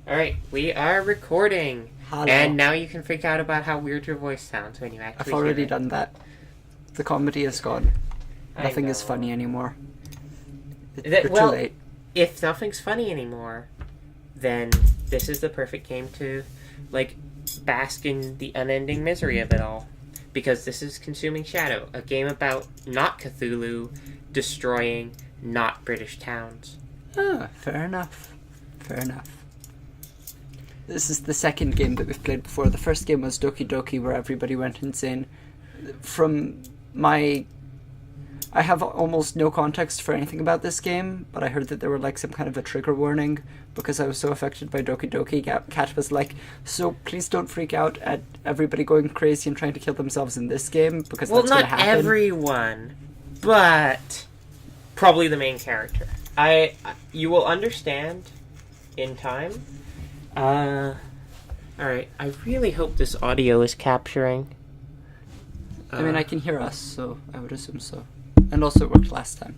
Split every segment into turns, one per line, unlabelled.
Alright, we are recording.
Hello.
And now you can freak out about how weird your voice sounds when you actually
I've already
hear it.
done that. The comedy is gone. Nothing
know.
is funny anymore.
That-
You're
well,
too late.
If nothing's funny anymore, then this is the perfect game to, bask in the unending misery of it all. Because this is Consuming Shadow, a game about not-Cthulhu destroying not British towns.
Ah, fair enough. Fair enough. This is the second game that we've played before. The first game was Doki Doki, where everybody went insane. I have almost no context for anything about this game, but I heard that there were some kind of a trigger warning because I was so affected by Doki Doki. Kat was like, so please don't freak out at everybody going crazy and trying to kill themselves in this game, because that's going to happen.
Well, not everyone, but probably the main character. You will understand in time. Alright, I really hope this audio is capturing.
I mean, I can hear us, so I would assume so. And also it worked last time.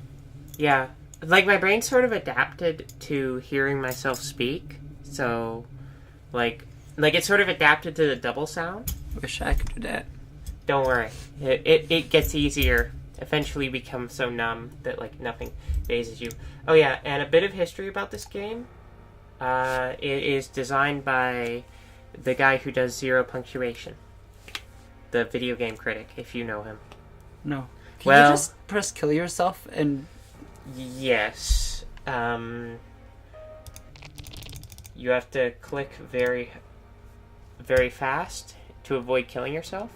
Yeah. My brain sort of adapted to hearing myself speak, so, it sort of adapted to the double sound.
Wish I could do that.
Don't worry. It gets easier. Eventually become so numb that, nothing phases you. Oh yeah, and a bit of history about this game. It is designed by the guy who does Zero Punctuation. The video game critic, if you know him.
No. Can you just press kill yourself and...
Yes. You have to click very, very fast to avoid killing yourself.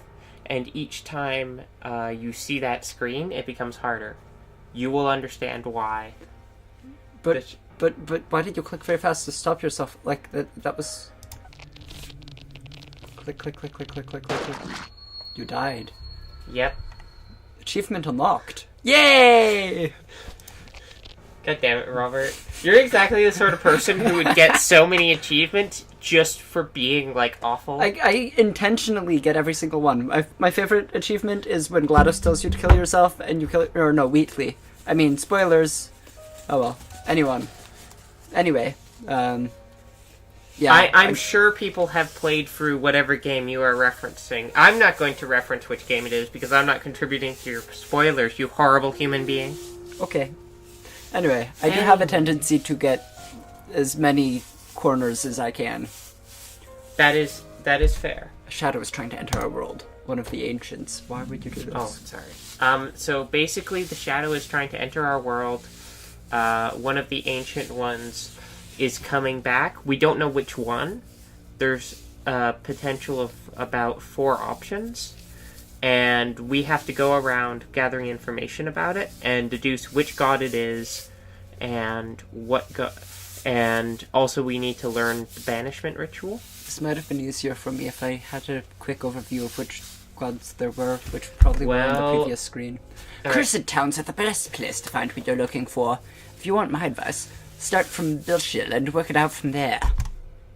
And each time you see that screen, it becomes harder. You will understand why.
But why did you click very fast to stop yourself? That was... Click. You died.
Yep.
Achievement unlocked. Yay!
God damn it, Robert. You're exactly the sort of person who would get so many achievements just for being, awful.
I intentionally get every single one. My favorite achievement is when GLaDOS tells you to kill yourself and you kill... Or no, Wheatley. I mean, spoilers. Oh well. Anyway, yeah.
I'm sure people have played through whatever game you are referencing. I'm not going to reference which game it is because I'm not contributing to your spoilers, you horrible human being.
Okay. Anyway, I do have a tendency to get as many corners as I can.
That is fair.
A shadow is trying to enter our world. One of the ancients. Why would you do this?
Oh, sorry. So basically the shadow is trying to enter our world. One of the ancient ones is coming back. We don't know which one. There's a potential of about 4 options. And we have to go around gathering information about it and deduce which god it is and what god. And also we need to learn the banishment ritual.
This might have been easier for me if I had a quick overview of which gods there were, which probably were on the previous screen. Cursed towns are the best place to find what you're looking for. If you want my advice, start from Bilshil and work it out from there.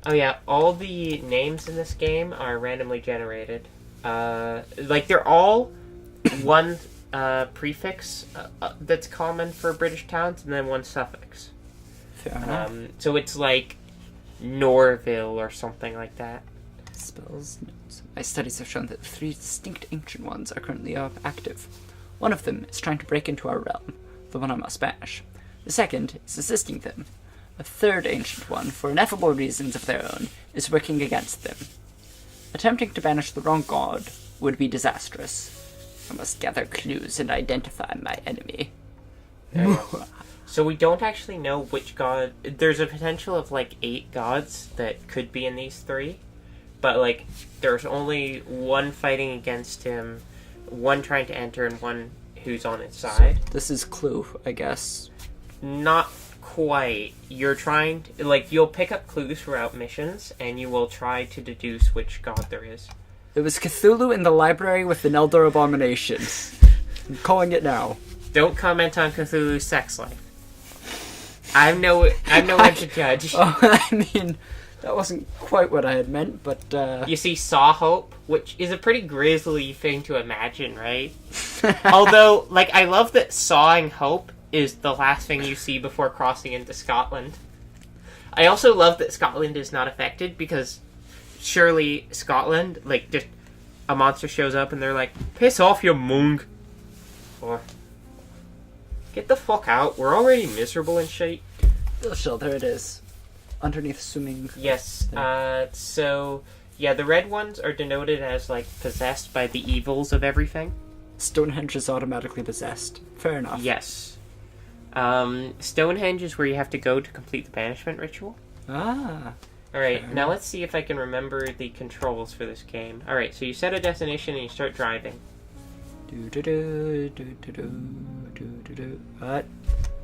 Oh yeah, all the names in this game are randomly generated. They're all one prefix that's common for British towns, and then one suffix.
Fair enough.
So it's like Norville or something like that.
Spells notes. My studies have shown that 3 distinct ancient ones are currently active. One of them is trying to break into our realm, the one I must bash. The second is assisting them. A third ancient one, for ineffable reasons of their own, is working against them. Attempting to banish the wrong god would be disastrous. I must gather clues and identify my enemy.
So we don't actually know which god... There's a potential of 8 gods that could be in these 3. But there's only one fighting against him, one trying to enter, and one who's on its side.
So this is clue, I guess.
Not quite. You're trying to, you'll pick up clues throughout missions, and you will try to deduce which god there is.
It was Cthulhu in the library with an Elder Abomination. I'm calling it now.
Don't comment on Cthulhu's sex life. I'm no one to judge.
I mean, that wasn't quite what I had meant, but,
You see Saw Hope, which is a pretty grisly thing to imagine, right? Although, I love that Sawing Hope is the last thing you see before crossing into Scotland. I also love that Scotland is not affected, because surely Scotland, like, just a monster shows up and they're like, piss off, you mung. Or, get the fuck out, we're already miserable and shit.
Oh, sure, there it is. Underneath swimming.
Yes, so, yeah, the red ones are denoted as, like, possessed by the evils of everything.
Stonehenge is automatically possessed. Fair enough.
Yes. Stonehenge is where you have to go to complete the banishment ritual.
Ah.
Alright, now let's see if I can remember the controls for this game. Alright, so you set a destination and you start driving.
What?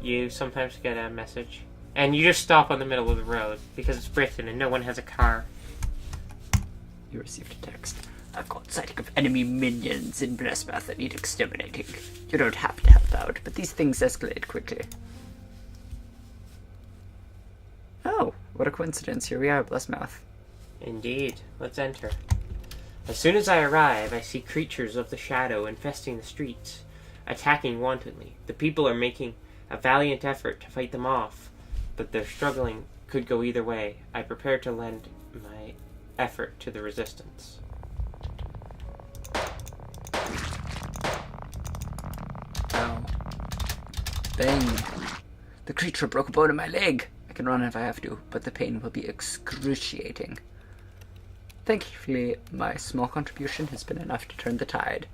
You sometimes get a message. And you just stop on the middle of the road, because it's Britain and no one has a car.
You received a text. I've got sighting of enemy minions in Blessmouth that need exterminating. You don't have to help out, but these things escalate quickly. Oh, what a coincidence. Here we are, Blessmouth.
Indeed. Let's enter. As soon as I arrive, I see creatures of the shadow infesting the streets, attacking wantonly. The people are making a valiant effort to fight them off, but their struggling could go either way. I prepare to lend my effort to the resistance.
Ow. Bang. The creature broke a bone in my leg. I can run if I have to, but the pain will be excruciating. Thankfully, my small contribution has been enough to turn the tide.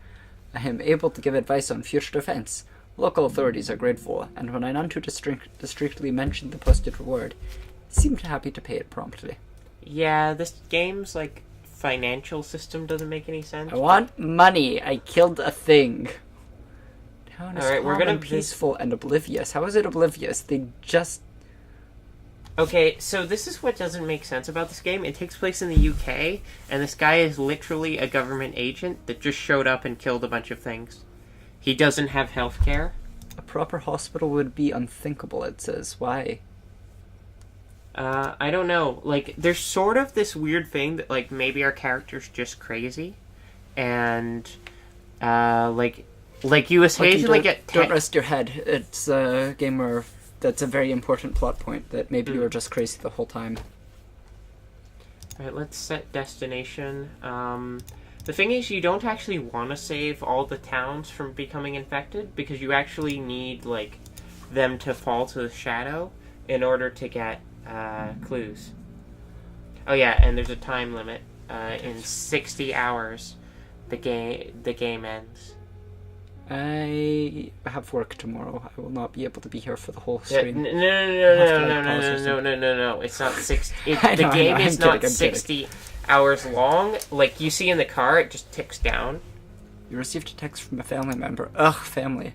I am able to give advice on future defense. Local authorities are grateful, and when I none too discreetly mentioned the posted reward, they seemed happy to pay it promptly.
Yeah, this game's, like, financial system doesn't make any sense.
I want money. I killed a thing. Town is
Alright, we're
calm
gonna
and peaceful and oblivious. How is it oblivious? They just...
Okay, so this is what doesn't make sense about this game. It takes place in the UK, and this guy is literally a government agent that just showed up and killed a bunch of things. He doesn't have health care.
A proper hospital would be unthinkable, it says. Why?
I don't know. Like, there's sort of this weird thing that, like, maybe our character's just crazy, and, like you occasionally get...
Don't rest your head. It's a game where that's a very important plot point, that maybe you were just crazy the whole time.
Alright, let's set destination. The thing is, you don't actually want to save all the towns from becoming infected, because you actually need, like, them to fall to the shadow in order to get clues. Oh yeah, and there's a time limit. In 60 hours, the game ends.
I have work tomorrow. I will not be able to be here for the whole
Yeah,
stream.
No. It's not 60. The game is not 60 hours long. Like you see in the car, it just ticks down.
You received a text from a family member. Ugh, family.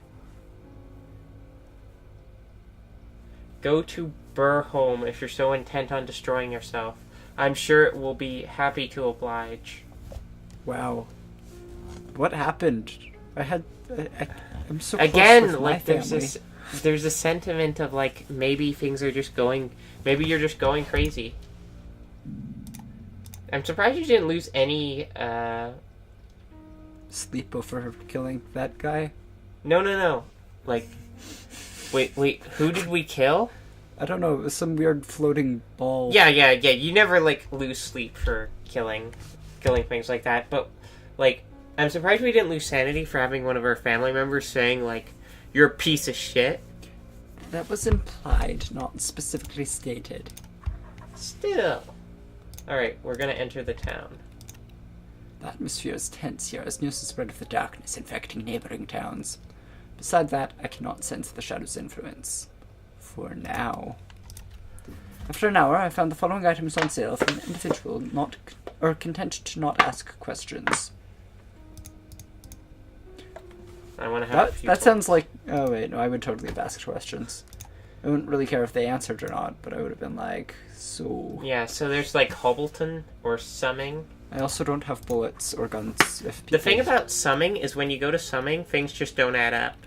Go to Burholm if you're so intent on destroying yourself. I'm sure it will be happy to oblige.
Wow. What happened? I'm so
Again,
close with my
like
family.
there's a sentiment of like maybe things are just going, maybe you're just going crazy. I'm surprised you didn't lose any.
Sleep over killing that guy.
No. Like, wait. Who did we kill?
I don't know. It was some weird floating ball.
Yeah. You never like lose sleep for killing things like that. But like, I'm surprised we didn't lose sanity for having one of our family members saying like, "You're a piece of shit."
That was implied, not specifically stated.
Still. Alright, we're gonna enter the town.
The atmosphere is tense here as news is spread of the darkness infecting neighboring towns. Beside that, I cannot sense the shadow's influence. For now. After an hour, I found the following items on sale from an individual content to not ask questions.
I want to have a few.
That sounds like... Oh wait, no, I would totally have asked questions. I wouldn't really care if they answered or not, but I would have been like, so...
Yeah, so there's like Hobbleton or Summing.
I also don't have bullets or guns.
The thing about Summing is when you go to Summing, things just don't add up.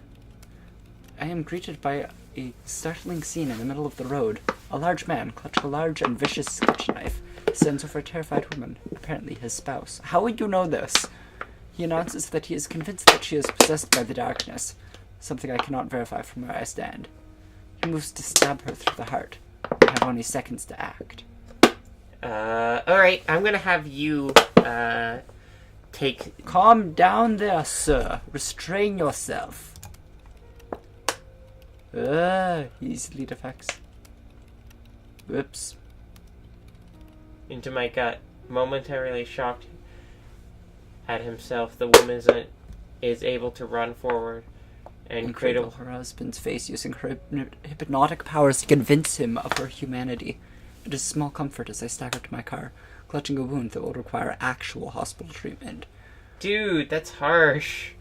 I am greeted by a startling scene in the middle of the road. A large man, clutching a large and vicious sketch knife, stands over a terrified woman, apparently his spouse. How would you know this? He announces that he is convinced that she is possessed by the darkness, something I cannot verify from where I stand. He moves to stab her through the heart. have only seconds to act.
Alright, I'm gonna have you, take...
Calm down there, sir. Restrain yourself. He's lead effects. Whoops.
Into my gut, momentarily shocked at himself, the woman is able to run forward and cradle
her husband's face, using her hypnotic powers to convince him of her humanity. It is small comfort as I stagger to my car, clutching a wound that will require actual hospital treatment.
Dude, that's harsh.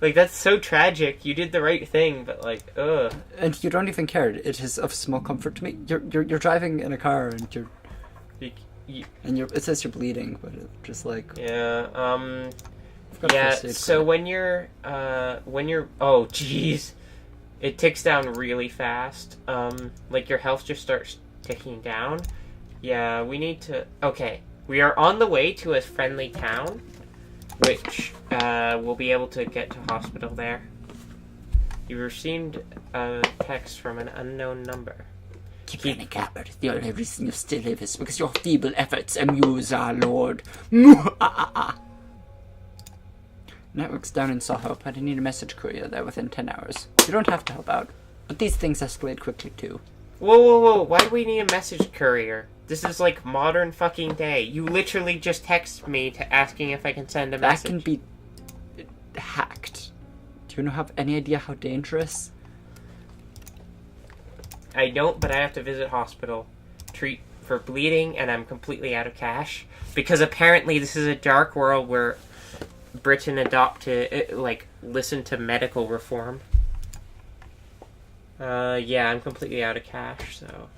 Like, that's so tragic. You did the right thing, but like, ugh.
And you don't even care. It is of small comfort to me. You're driving in a car and it says you're bleeding, but it's just like...
Yeah, yeah, so when you're, oh, jeez. It ticks down really fast. Like, your health just starts ticking down. Yeah, we need to... Okay, we are on the way to a friendly town, which, we'll be able to get to hospital there. You received a text from an unknown number.
Keep running, Gabbard. The only reason you still live is because your feeble efforts amuse our lord. Network's down in Soho, but I need a message courier there within 10 hours. You don't have to help out, but these things escalate quickly too.
Whoa, why do we need a message courier? This is like modern fucking day. You literally just text me asking if I can send a message.
That can be hacked. Do you have any idea how dangerous?
I don't, but I have to visit hospital, treat for bleeding, and I'm completely out of cash. Because apparently this is a dark world where Britain listen to medical reform. Yeah, I'm completely out of cash, so...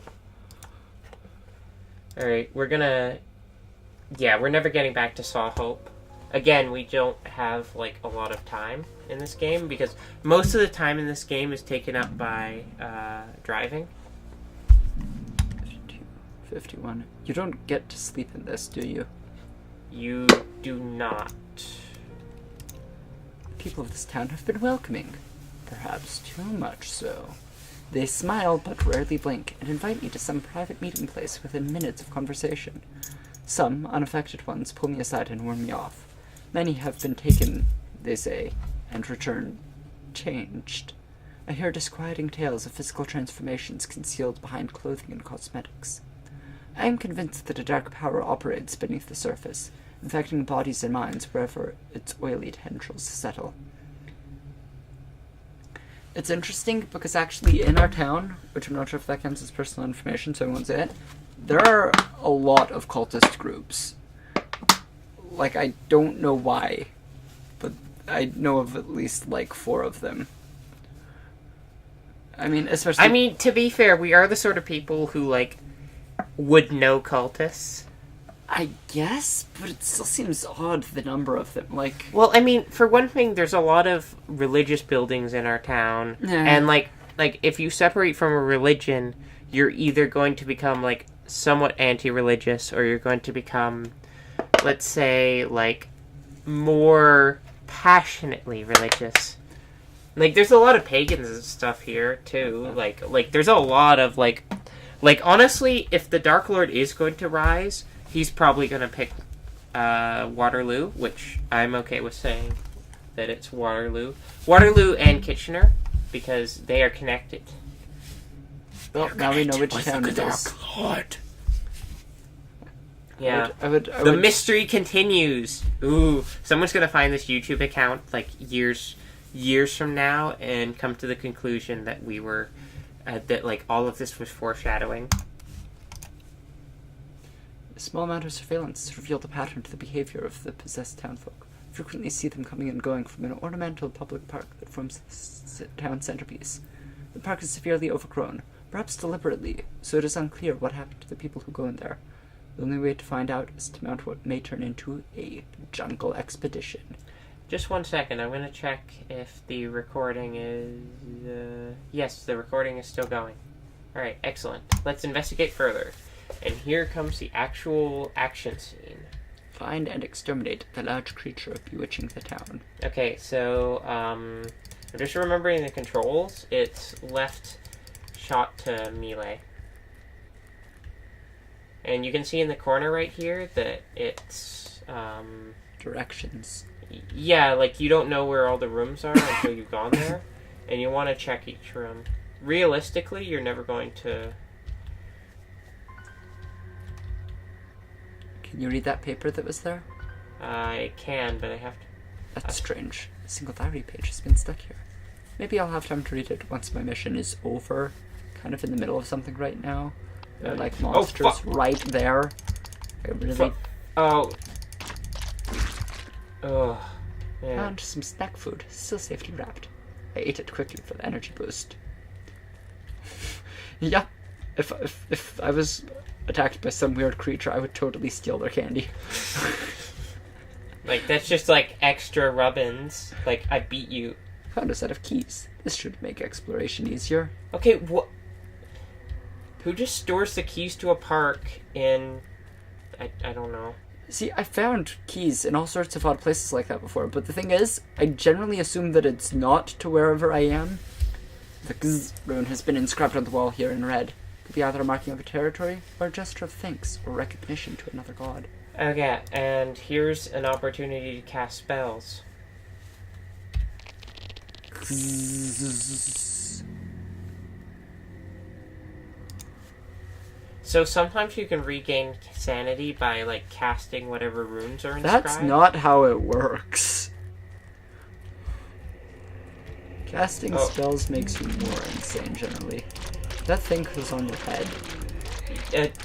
Alright, we're never getting back to Saw Hope. Again, we don't have, like, a lot of time in this game, because most of the time in this game is taken up by, driving.
51. You don't get to sleep in this, do you?
You do not.
The people of this town have been welcoming. Perhaps too much so. They smile but rarely blink, and invite me to some private meeting place within minutes of conversation. Some unaffected ones pull me aside and warn me off. Many have been taken, they say, and return changed. I hear disquieting tales of physical transformations concealed behind clothing and cosmetics. I am convinced that a dark power operates beneath the surface, infecting bodies and minds wherever its oily tendrils settle. It's interesting because actually in our town, which I'm not sure if that counts as personal information, so I won't say it, there are a lot of cultist groups. Like, I don't know why, but I know of at least, like, 4 of them. I mean, especially...
I mean, to be fair, we are the sort of people who, like, would know cultists.
I guess, but it still seems odd, the number of them, like...
Well, I mean, for one thing, there's a lot of religious buildings in our town, and, like, if you separate from a religion, you're either going to become, like, somewhat anti-religious, or you're going to become, let's say, like, more passionately religious. Like, there's a lot of pagans and stuff here, too. Like, there's a lot of, like, honestly, if the Dark Lord is going to rise... He's probably going to pick Waterloo, which I'm okay with saying that it's Waterloo. Waterloo and Kitchener, because they are connected.
Well, now we know which town it is.
Dark Lord. Yeah.
The
mystery continues. Ooh, someone's going to find this YouTube account, like, years from now, and come to the conclusion that we were, that, like, all of this was foreshadowing.
A small amount of surveillance has revealed a pattern to the behavior of the possessed townfolk. I frequently see them coming and going from an ornamental public park that forms the town centerpiece. The park is severely overgrown, perhaps deliberately, so it is unclear what happened to the people who go in there. The only way to find out is to mount what may turn into a jungle expedition.
Just 1 second, I'm going to check if the recording is... Yes, the recording is still going. Alright, excellent. Let's investigate further. And here comes the actual action scene.
Find and exterminate the large creature bewitching the town.
Okay, so, I'm just remembering the controls. It's left shot to melee. And you can see in the corner right here that it's...
Directions.
Yeah, like, you don't know where all the rooms are until you've gone there. And you want to check each room. Realistically, you're never going to...
Can you read that paper that was there?
I can, but I have to...
That's strange. A single diary page has been stuck here. Maybe I'll have time to read it once my mission is over. Kind of in the middle of something right now. There are like monsters right there. I really...
Oh. Oh. Yeah.
Found some snack food, still safely wrapped. I ate it quickly for the energy boost. Yeah, if I was attacked by some weird creature, I would totally steal their candy.
Like, that's just like extra rubbins. Like, I beat you.
Found a set of keys. This should make exploration easier.
Okay, what? Who just stores the keys to a park in... I don't know.
See, I found keys in all sorts of odd places like that before, but the thing is, I generally assume that it's not to wherever I am. The Gz rune has been inscribed on the wall here in red. Could be either a marking of a territory, or a gesture of thanks, or recognition to another god.
Okay, and here's an opportunity to cast spells. So sometimes you can regain sanity by, like, casting whatever runes are inscribed.
That's not how it works. Casting spells makes you more insane, generally. That thing was on your head.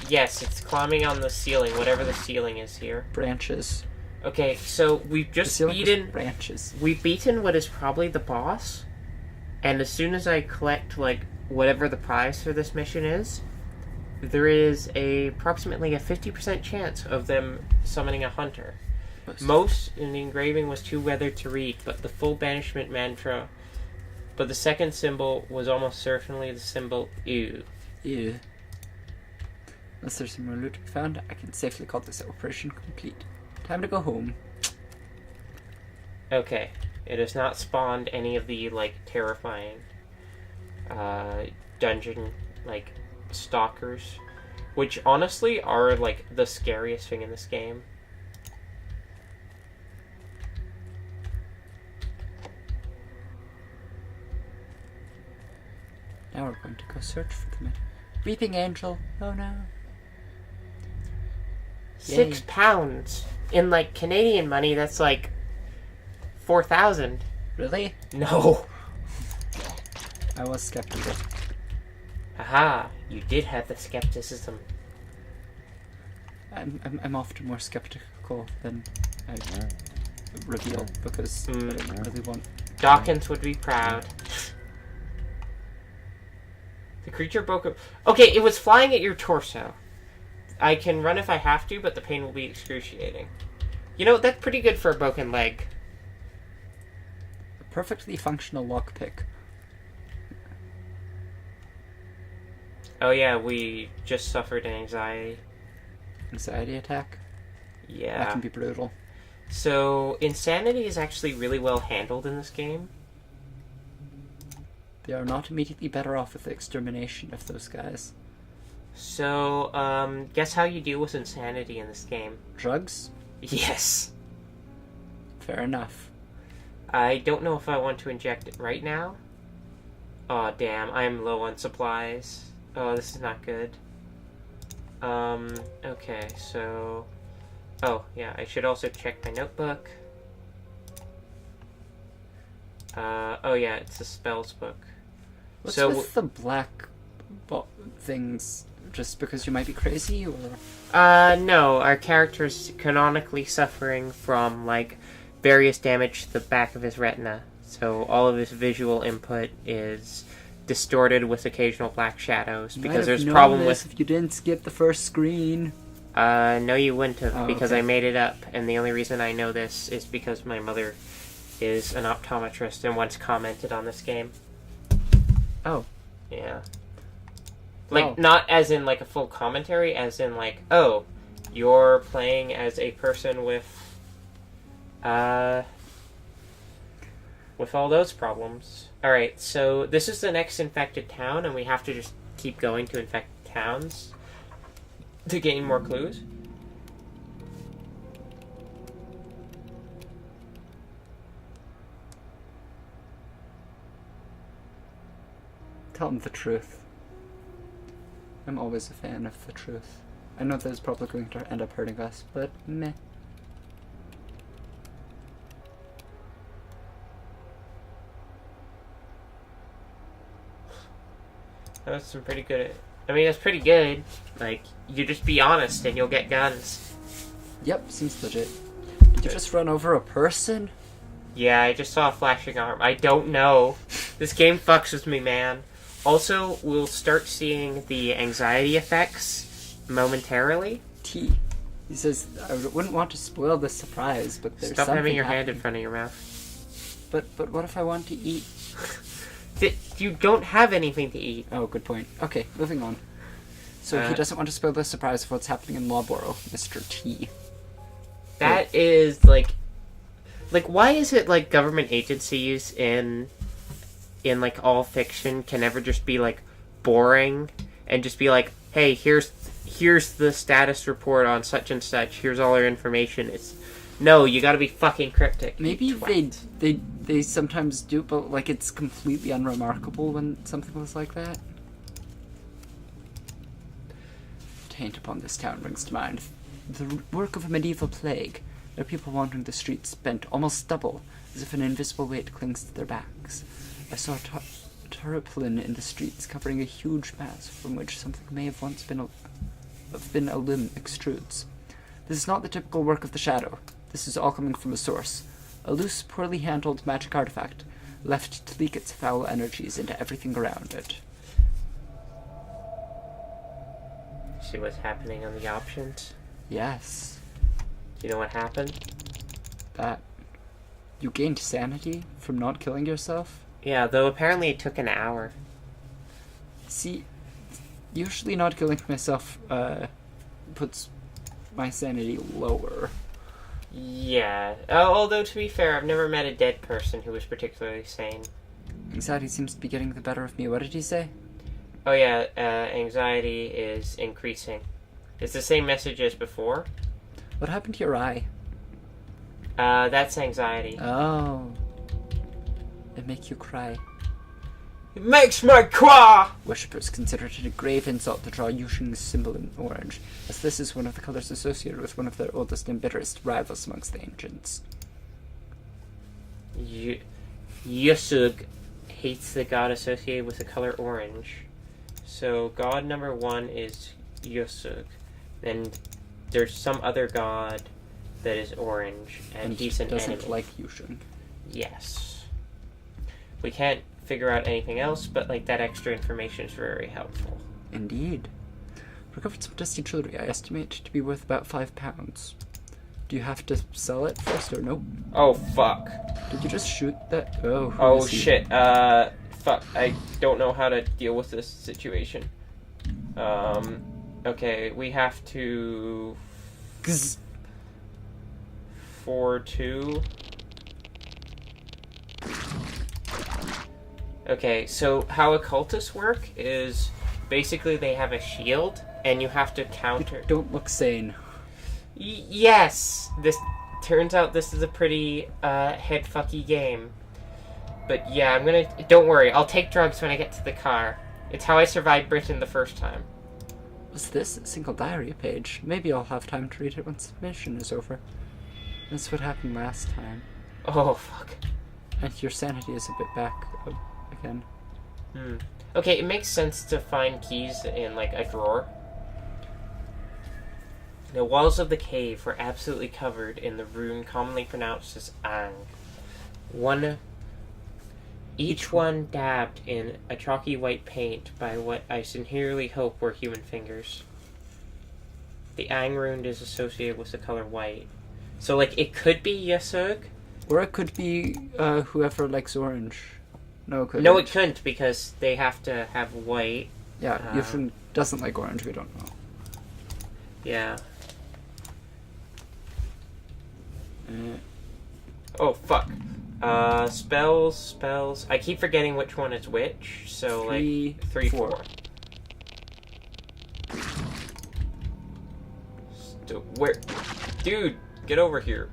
Yes, it's climbing on the ceiling, whatever the ceiling is here.
Branches.
Okay, so we've just beaten...
branches.
We've beaten what is probably the boss, and as soon as I collect, like, whatever the prize for this mission is, there is approximately a 50% chance of them summoning a hunter. Most in the engraving was too weathered to read, but the full banishment mantra... But the second symbol was almost certainly the symbol ew.
Ew. Unless there's some more loot to be found, I can safely call this operation complete. Time to go home.
Okay. It has not spawned any of the, like, terrifying dungeon, like, stalkers. Which, honestly, are, like, the scariest thing in this game.
Now we're going to go search for them. Weeping Angel. Oh no.
Yay. £6. In, like, Canadian money, that's, like, 4,000.
Really?
No.
I was skeptical.
Aha. You did have the skepticism.
I'm often more skeptical than I reveal, because I really want...
Dawkins would be proud. The creature broke up... Okay, it was flying at your torso. I can run if I have to, but the pain will be excruciating. You know, that's pretty good for a broken leg.
A perfectly functional lockpick.
Oh yeah, we just suffered an
Anxiety attack?
Yeah.
That can be brutal.
So, insanity is actually really well handled in this game.
They are not immediately better off with the extermination of those guys.
So, guess how you deal with insanity in this game?
Drugs?
Yes.
Fair enough.
I don't know if I want to inject it right now. Oh, damn, I'm low on supplies. Oh, this is not good. Okay, so... Oh, yeah, I should also check my notebook. Oh yeah, it's a spells book.
What's
so,
with the black things? Just because you might be crazy, or...?
No, our character's canonically suffering from, like, various damage to the back of his retina. So all of his visual input is distorted with occasional black shadows, because there's a problem with...
if you didn't skip the first screen.
No you wouldn't have, because
okay.
I made it up, and the only reason I know this is because my mother is an optometrist and once commented on this game.
Oh.
Yeah. Like, not as in, like, a full commentary, as in, like, oh, you're playing as a person with all those problems. Alright, so this is the next infected town, and we have to just keep going to infect towns. To gain more clues?
Tell him the truth. I'm always a fan of the truth. I know that it's probably going to end up hurting us, but meh.
That was some pretty good... I mean, that's pretty good. Like, you just be honest and you'll get guns.
Yep, seems legit. Did you just run over a person?
Yeah, I just saw a flashing arm. I don't know. This game fucks with me, man. Also, we'll start seeing the anxiety effects momentarily.
T. He says, I wouldn't want to spoil the surprise, but there's
Stop
something
having your hand
happening.
in front of your mouth.
But what if I want to eat?
You don't have anything to eat.
Oh, good point. Okay, moving on. So he doesn't want to spoil the surprise of what's happening in Lawboro, Mr. T.
That is, like, why is it, like, government agencies in like, all fiction can never just be, like, boring and just be like, hey, here's the status report on such and such, here's all our information. It's... No, you gotta be fucking cryptic.
Maybe they sometimes do, but, like, it's completely unremarkable when something was like that. Taint upon this town brings to mind the work of a medieval plague. There are people wandering the streets, bent almost double, as if an invisible weight clings to their backs. I saw tarpaulin in the streets, covering a huge mass from which something may have once been a limb extrudes. This is not the typical work of the shadow. This is all coming from a source. A loose, poorly handled magic artifact, left to leak its foul energies into everything around it.
See what's happening on the options?
Yes.
Do you know what happened?
That you gained sanity from not killing yourself?
Yeah, though apparently it took an hour.
See, usually not killing myself puts my sanity lower.
Yeah. Although, to be fair, I've never met a dead person who was particularly sane.
Anxiety seems to be getting the better of me. What did he say?
Oh yeah, anxiety is increasing. It's the same message as before.
What happened to your eye?
That's anxiety.
Oh. It make you cry.
It makes me cry!
Worshippers consider it a grave insult to draw Yushing's symbol in orange, as this is one of the colors associated with one of their oldest and bitterest rivals amongst the ancients.
Yusug hates the god associated with the color orange. So god number 1 is Yusug. Then there's some other god that is orange, and he's an
doesn't
enemy.
like Yushing.
Yes. We can't figure out anything else, but like that extra information is very helpful.
Indeed. Recovered some dusty jewelry I estimate to be worth about £5. Do you have to sell it first or nope?
Oh fuck.
Did you just shoot that? Oh, who
Oh
is he?
shit. Fuck. I don't know how to deal with this situation. Okay, we have to...
Gzz.
4-2. Okay, so how occultists work is basically they have a shield, and you have to counter...
You don't look sane.
Yes! This turns out this is a pretty head-fucky game. But yeah, I'm gonna... Don't worry, I'll take drugs when I get to the car. It's how I survived Britain the first time.
Was this a single diary page? Maybe I'll have time to read it once the mission is over. That's what happened last time.
Oh, fuck.
And your sanity is a bit back again.
Okay, it makes sense to find keys in, like, a drawer. The walls of the cave were absolutely covered in the rune commonly pronounced as Ang. Each one dabbed in a chalky white paint by what I sincerely hope were human fingers. The Ang rune is associated with the color white. So, like, it could be Yasug.
Or it could be whoever likes orange. No, it couldn't.
No, it couldn't, because they have to have white.
Yeah, Yushin doesn't like orange, we don't know.
Yeah. Oh, fuck. Spells. I keep forgetting which one is which, so, 3, 4. Where? Dude, get over here.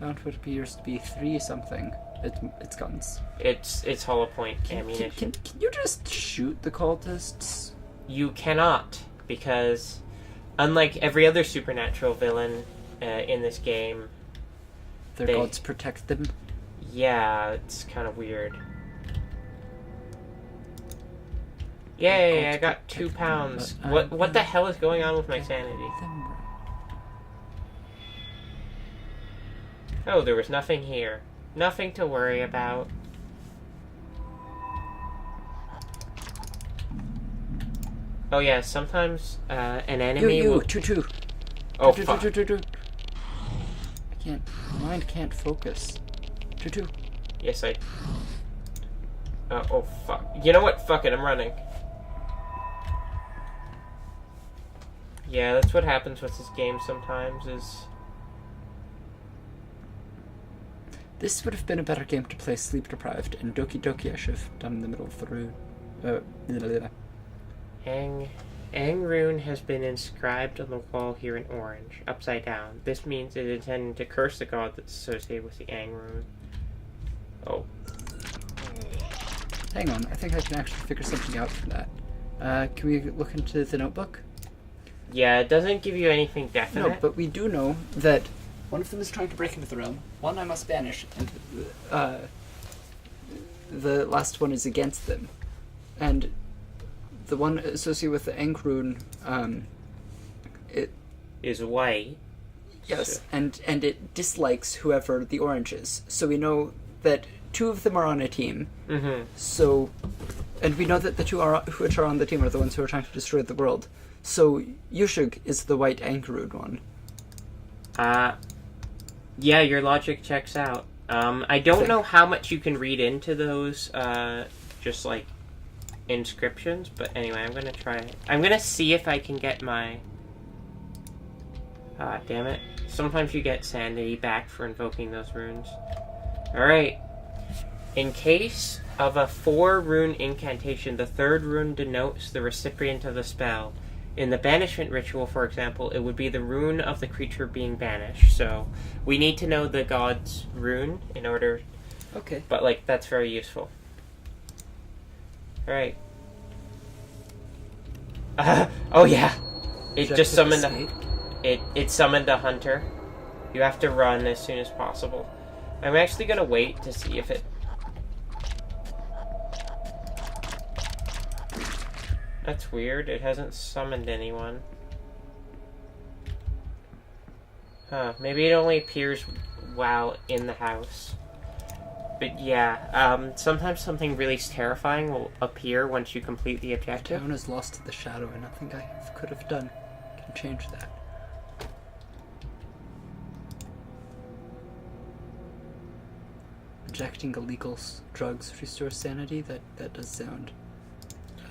Found what appears to be 3 something. It's guns.
It's hollow point ammunition.
Can you just shoot the cultists?
You cannot, because unlike every other supernatural villain in this game,
Their gods protect them.
Yeah, it's kind of weird. Yay, I got 2 pounds. What the hell is going on with my sanity? Oh, there was nothing here. Nothing to worry about. Oh yeah, sometimes an enemy will...
Two.
Oh,
two.
fuck.
I can't... My mind can't focus. Two.
Yes, I... oh, fuck. You know what? Fuck it, I'm running. Yeah, that's what happens with this game sometimes, is...
This would have been a better game to play sleep deprived, and Doki Doki I should have done in the middle of the room.
Ang rune has been inscribed on the wall here in orange, upside down. This means it is intended to curse the god that's associated with the Ang rune. Oh.
Hang on, I think I can actually figure something out from that. Can we look into the notebook?
Yeah, it doesn't give you anything definite.
No, but we do know that one of them is trying to break into the realm, one I must banish, and the last one is against them. And the one associated with the Ang rune, it
is white.
Yes,
so.
and it dislikes whoever the orange is. So we know that 2 of them are on a team.
Mm-hmm.
So, and we know that the 2 which are on the team are the ones who are trying to destroy the world. So Yushug is the white Ang rune one.
Yeah, your logic checks out. I don't know how much you can read into those, just like inscriptions, but anyway, I'm gonna try it. I'm gonna see if I can get my... damn it. Sometimes you get sanity back for invoking those runes. Alright. In case of a 4-rune incantation, the 3rd rune denotes the recipient of the spell. In the banishment ritual, for example, it would be the rune of the creature being banished. So, we need to know the god's rune in order...
Okay.
But, like, that's very useful. Alright. Oh yeah! It just summoned it summoned a hunter. You have to run as soon as possible. I'm actually gonna wait to see if it... That's weird, it hasn't summoned anyone. Huh, maybe it only appears while in the house. But yeah, sometimes something really terrifying will appear once you complete the objective.
The town is lost to the shadow, and nothing I could have done can change that. Injecting illegal drugs restores sanity? That does sound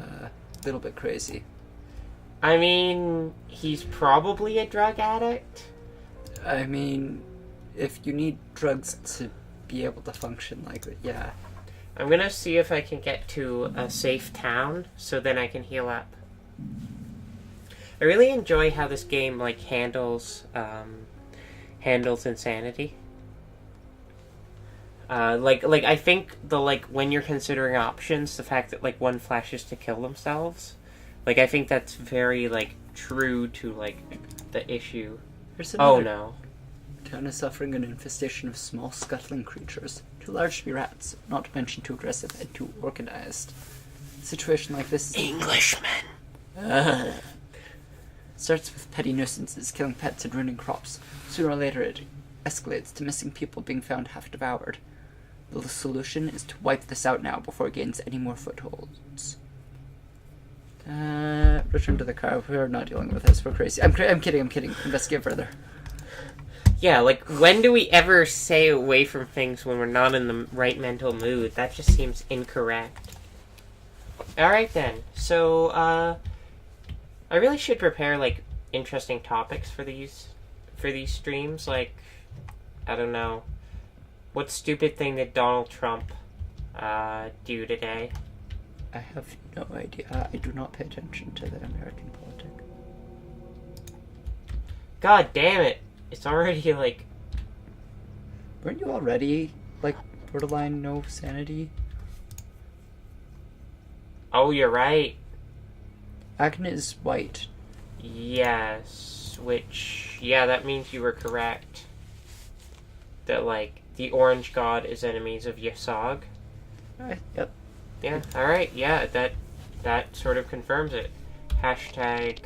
a little bit crazy.
I mean, he's probably a drug addict.
I mean, if you need drugs to be able to function like that, yeah.
I'm gonna see if I can get to a safe town, so then I can heal up. I really enjoy how this game, like, handles insanity. Like, I think when you're considering options, the fact that, like, one flashes to kill themselves, like, I think that's very, like, true to, like, the issue. Oh, no.
Town is suffering an infestation of small scuttling creatures, too large to be rats, not to mention too aggressive and too organized. A situation like this is...
Englishmen!
Starts with petty nuisances, killing pets and ruining crops. Sooner or later it escalates to missing people being found half devoured. The solution is to wipe this out now before it gains any more footholds. Return to the car. We're not dealing with this. We're crazy. I'm kidding. Investigate further.
Yeah, like, when do we ever stay away from things when we're not in the right mental mood? That just seems incorrect. Alright then. So, I really should prepare, like, interesting topics for these streams. Like, I don't know. What stupid thing did Donald Trump do today?
I have no idea. I do not pay attention to the American politics.
God damn it. It's already, like...
Weren't you already, like, borderline no sanity?
Oh, you're right.
Agnes is white.
Yes. Which... Yeah, that means you were correct. That, like, the orange god is enemies of Yasog.
Yep.
Yeah, alright. Yeah, that sort of confirms it. Hashtag,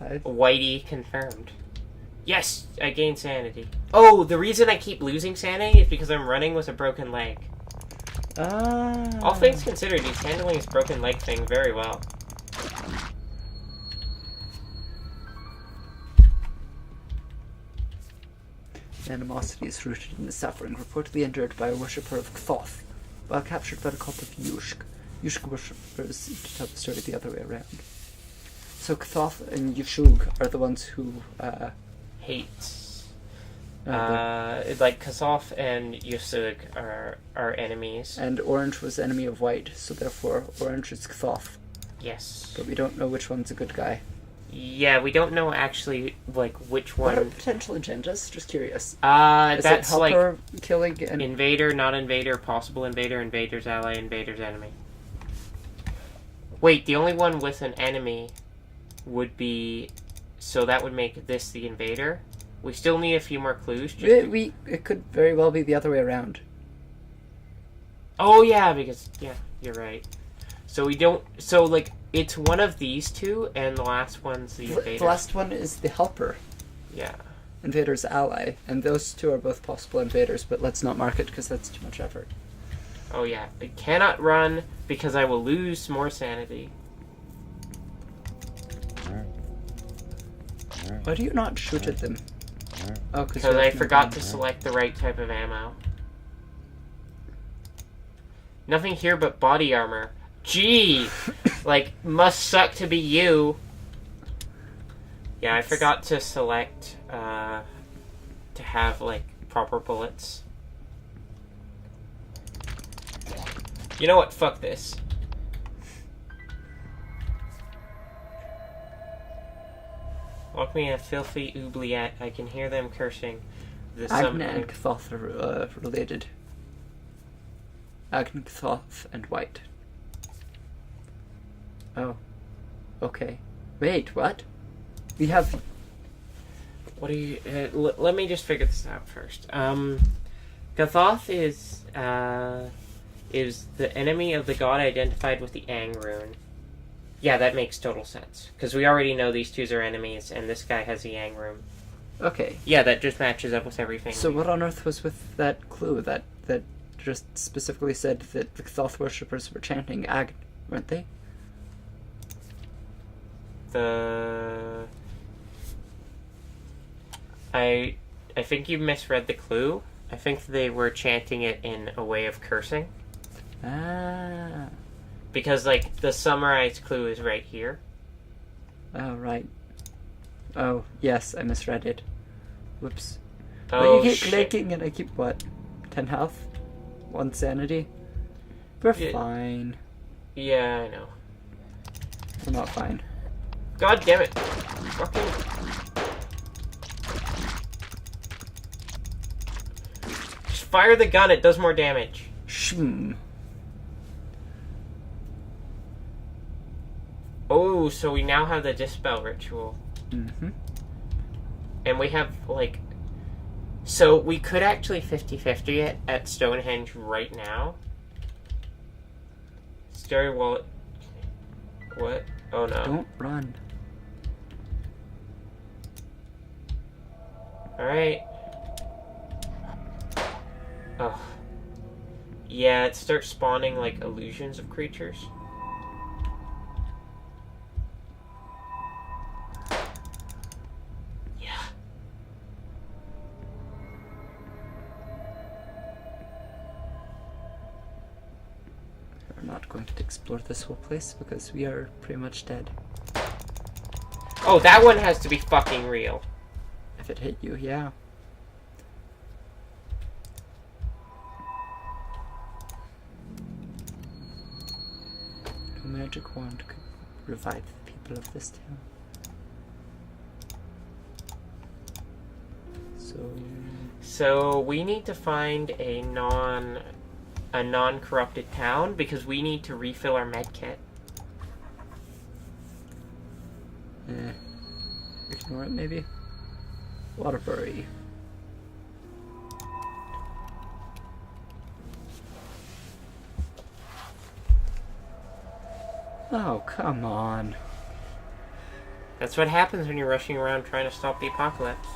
Whitey confirmed. Yes, I gained sanity. Oh, the reason I keep losing sanity is because I'm running with a broken leg. All things considered, he's handling his broken leg thing very well.
Animosity is rooted in the suffering reportedly endured by a worshipper of Thoth, while captured by the cult of Yushk. Yushk worshippers seem to tell the story the other way around. So Thoth and Yushug are the ones who,
Hates. Like, Kazoth and Yusug are enemies.
And Orange was enemy of White, so therefore Orange is Thoth.
Yes.
But we don't know which one's a good guy.
Yeah, we don't know actually, like, which
What are
one...
potential agendas? Just curious. Is
that's
it helper,
like...
killing, and...
Invader, not invader, possible invader, invader's ally, invader's enemy. Wait, the only one with an enemy would be... So that would make this the invader? We still need a few more clues.
It could very well be the other way around.
Oh, yeah, because... Yeah, you're right. So we don't... So, like, it's one of these two, and the last one's the invader.
The last one is the helper.
Yeah.
Invader's ally. And those two are both possible invaders, but let's not mark it because that's too much effort.
Oh, yeah. I cannot run because I will lose more sanity.
Why do you not shoot at them? Oh,
because I forgot to select the right type of ammo. Nothing here but body armor. Gee! Like, must suck to be you. Yeah, I forgot to select, to have, like, proper bullets. You know what? Fuck this. Lock me a filthy oubliette. I can hear them cursing.
Agna and Thoth are related. Agna, Thoth, and White. Oh. Okay. Wait, what? We have...
What do you... let me just figure this out first. Gathoth is the enemy of the god identified with the Ang rune. Yeah, that makes total sense. Because we already know these two are enemies, and this guy has the Yang Room.
Okay.
Yeah, that just matches up with everything.
So what on earth was with that clue that just specifically said that the Thoth worshippers were chanting Ag, weren't they?
I think you misread the clue. I think they were chanting it in a way of cursing.
Ah.
Because, like, the summarized clue is right here.
Oh, right. Oh, yes, I misread it. Whoops.
Oh,
but you keep
shit.
clicking and I keep, what, 10 health? 1 sanity? We're fine.
Yeah, I know.
We're not fine.
God damn it. Fucking... Just fire the gun, it does more damage.
Shmm.
Oh, so we now have the Dispel Ritual.
Mm-hmm.
And we have, like... So we could actually 50-50 it at Stonehenge right now. Scary Wallet... What? Oh, no.
Don't run.
Alright. Oh. Yeah, it starts spawning, like, illusions of creatures.
Not going to explore this whole place because we are pretty much dead.
Oh, that one has to be fucking real.
If it hit you, yeah. No magic wand could revive the people of this town.
So we need to find a non-corrupted town because we need to refill our med kit.
Ignore it, maybe. Waterbury. Oh, come on.
That's what happens when you're rushing around trying to stop the apocalypse.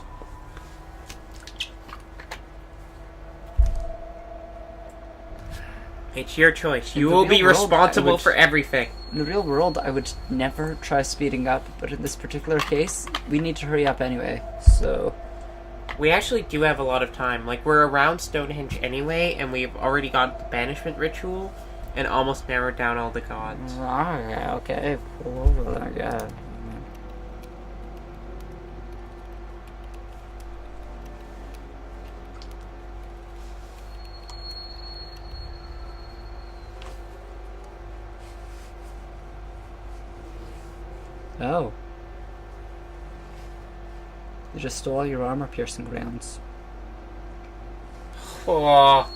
It's your choice. You will be responsible for everything.
In the real world, I would never try speeding up, but in this particular case, we need to hurry up anyway, so...
We actually do have a lot of time. Like, we're around Stonehenge anyway, and we've already got the banishment ritual, and almost narrowed down all the gods.
Okay, cool, yeah. Oh. You just stole your armor-piercing rounds.
Oh,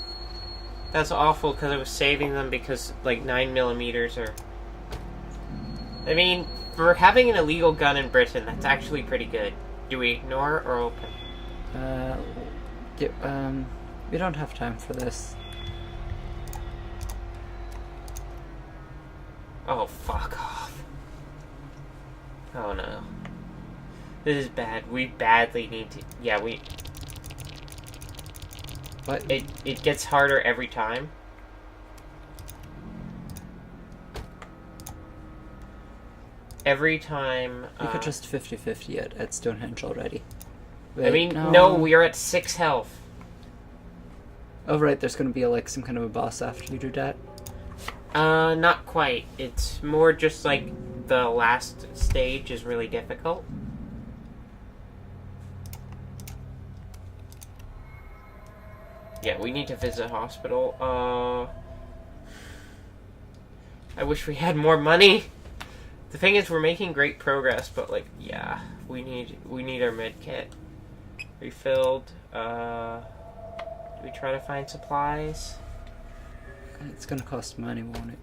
that's awful because I was saving them because, like, 9mm are... I mean, for having an illegal gun in Britain, that's actually pretty good. Do we ignore or open?
We don't have time for this.
Oh, fuck off. Oh, no. This is bad. We badly need to... Yeah, we...
What?
It gets harder every time. Every time...
You could just 50-50 at Stonehenge already. Wait,
I mean, no, we are at 6 health.
Oh, right, there's gonna be, like, some kind of a boss after you do that?
Not quite. It's more just, like, the last stage is really difficult. Yeah, we need to visit hospital. I wish we had more money. The thing is, we're making great progress, but, like, yeah, we need our med kit refilled. Do we try to find supplies?
It's gonna cost money, won't it?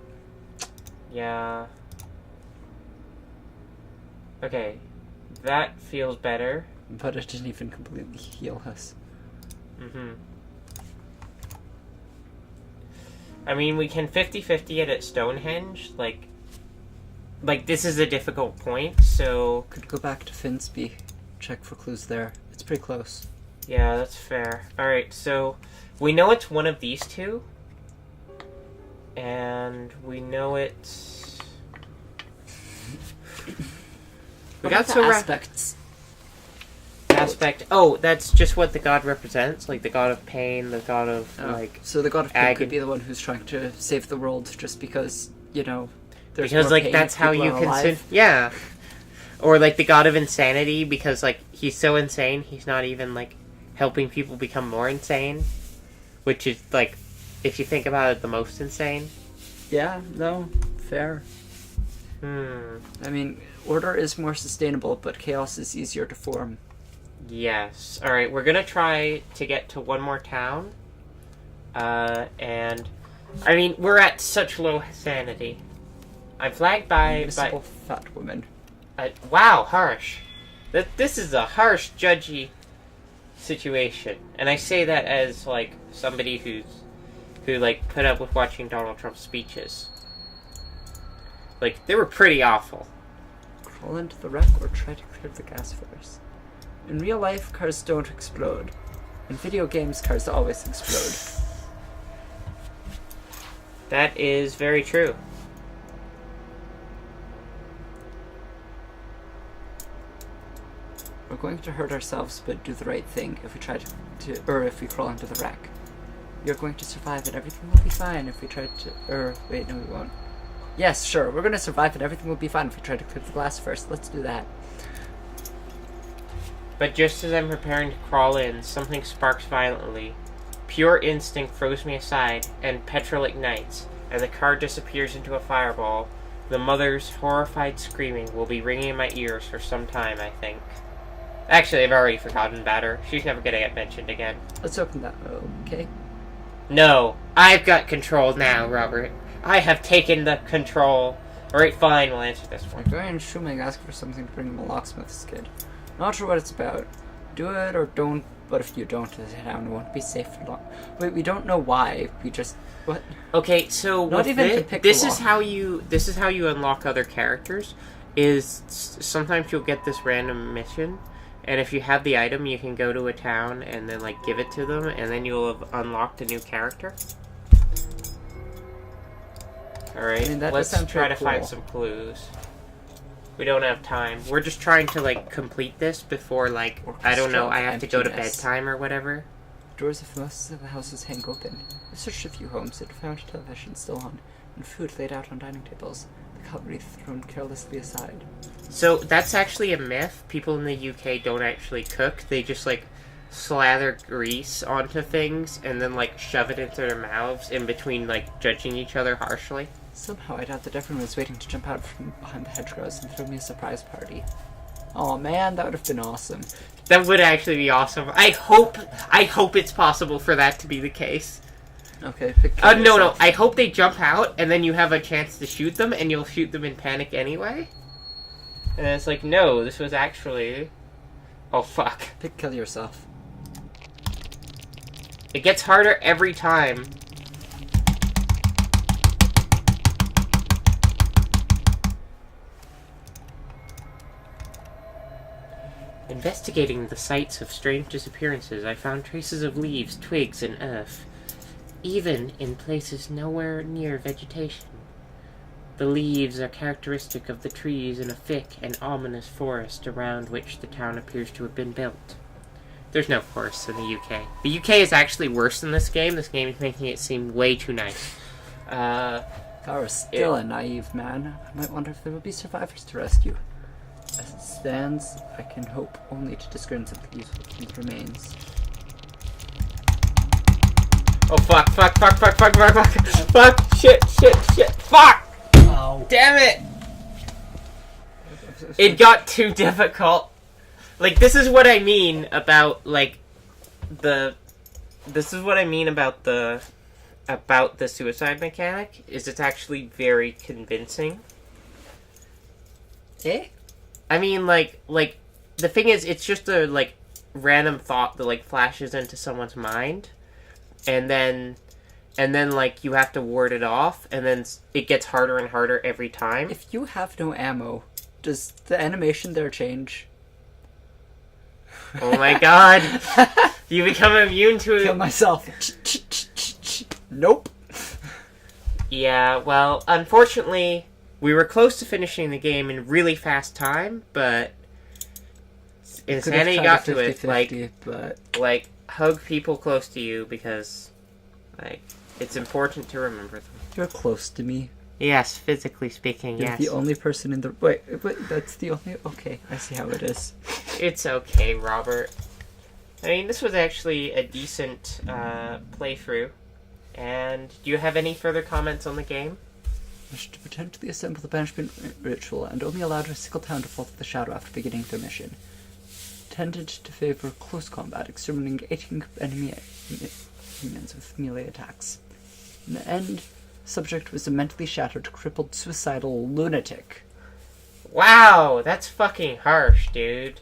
Yeah. Okay, that feels better.
But it didn't even completely heal us.
Mm-hmm. I mean, we can 50-50 it at Stonehenge. Like, this is a difficult point, so...
Could go back to Finsby. Check for clues there. It's pretty close.
Yeah, that's fair. Alright, so... We know it's one of these two. And we know it's...
We got some aspects.
Aspect. Oh, that's just what the god represents, like the god of pain, the god of like.
So the god of pain could be the one who's trying to save the world, just because there's
because
more
like
pain
that's how you
can.
Yeah, or like the god of insanity, because like he's so insane, he's not even like helping people become more insane, which is like, if you think about it, the most insane.
Yeah. No. Fair. I mean, order is more sustainable, but chaos is easier to form.
Yes. Alright, we're gonna try to get to one more town. And... I mean, we're at such low sanity. I'm flagged by...
fat woman.
Wow, harsh. This is a harsh, judgy situation. And I say that as, like, somebody who, like, put up with watching Donald Trump's speeches. Like, they were pretty awful.
Crawl into the wreck or try to clear the gas first. In real life, cars don't explode. In video games, cars always explode.
That is very true.
We're going to hurt ourselves, but do the right thing if we try or if we crawl into the wreck. You're going to survive and everything will be fine if we try to, wait, no we won't. Yes, sure, we're going to survive and everything will be fine if we try to clear the glass first. Let's do that.
But just as I'm preparing to crawl in, something sparks violently. Pure instinct throws me aside, and petrol ignites, and the car disappears into a fireball. The mother's horrified screaming will be ringing in my ears for some time, I think. Actually, I've already forgotten about her. She's never gonna get mentioned again.
Let's open that. Okay.
No, I've got control now, Robert. I have taken the control. Alright, fine, we'll answer this one.
Go and Shuming ask for something to bring him a locksmith's kid. Not sure what it's about. Do it or don't, but if you don't, the town won't be safe for long. Wait, we don't know why. We just... What?
Okay, so
Not
with
even to
this,
pick
this
the
is
lock.
how you unlock other characters. Is sometimes you'll get this random mission, and if you have the item, you can go to a town and then like give it to them, and then you'll have unlocked a new character. Alright,
I mean, that
let's
does sound
try to
pretty
find
cool.
some clues. We don't have time. We're just trying to like complete this before like I don't know, I have to go to
Emptiness.
bedtime or whatever.
Doors of most of the houses hang open. I searched a few homes and found television still on, and food laid out on dining tables. The cutlery thrown carelessly aside.
So that's actually a myth. People in the UK don't actually cook. They just like slather grease onto things and then like shove it into their mouths in between like judging each other harshly.
Somehow I doubt that everyone was waiting to jump out from behind the hedgerows and throw me a surprise party. Oh man, that would have been awesome.
That would actually be awesome. I hope it's possible for that to be the case.
Okay, pick
No.
yourself.
I hope they jump out and then you have a chance to shoot them and you'll shoot them in panic anyway. And it's like, no, this was actually... Oh, fuck.
Pick kill yourself.
It gets harder every time. Investigating the sites of strange disappearances, I found traces of leaves, twigs, and earth, even in places nowhere near vegetation. The leaves are characteristic of the trees in a thick and ominous forest around which the town appears to have been built. There's no forests in the UK. The UK is actually worse than this game. This game is making it seem way too nice.
If I were still a naive man, I might wonder if there would be survivors to rescue. As it stands, I can hope only to discern something useful from the remains.
Oh, fuck, shit, fuck!
Oh.
Damn it! It got too difficult. Like, this is what I mean about, like, this is what I mean about the suicide mechanic, is it's actually very convincing.
Eh?
I mean, like, the thing is, it's just a, like, random thought that, like, flashes into someone's mind, and then, like, you have to ward it off, and then it gets harder and harder every time.
If you have no ammo, does the animation there change?
Oh my god! You become immune to it.
Kill myself. Nope.
Yeah, well, unfortunately, we were close to finishing the game in really fast time, but Insanity got to it. Like, hug people close to you because, like, it's important to remember them.
You're close to me.
Yes, physically speaking,
You're
yes.
the only person in the... Wait, that's the only... Okay, I see how it is.
It's okay, Robert. I mean, this was actually a decent playthrough. And do you have any further comments on the game?
Wished to potentially assemble the banishment ritual and only allowed a single town to fall to the shadow after beginning their mission. Tended to favor close combat, exterminating 18 enemy humans with melee attacks. In the end, the subject was a mentally shattered, crippled, suicidal lunatic.
Wow, that's fucking harsh, dude.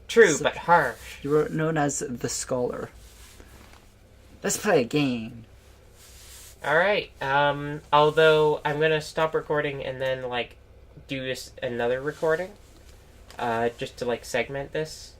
True, but harsh.
You were known as the Scholar. Let's play a game.
Alright, although I'm gonna stop recording and then, like, do another recording. Just to, like, segment this.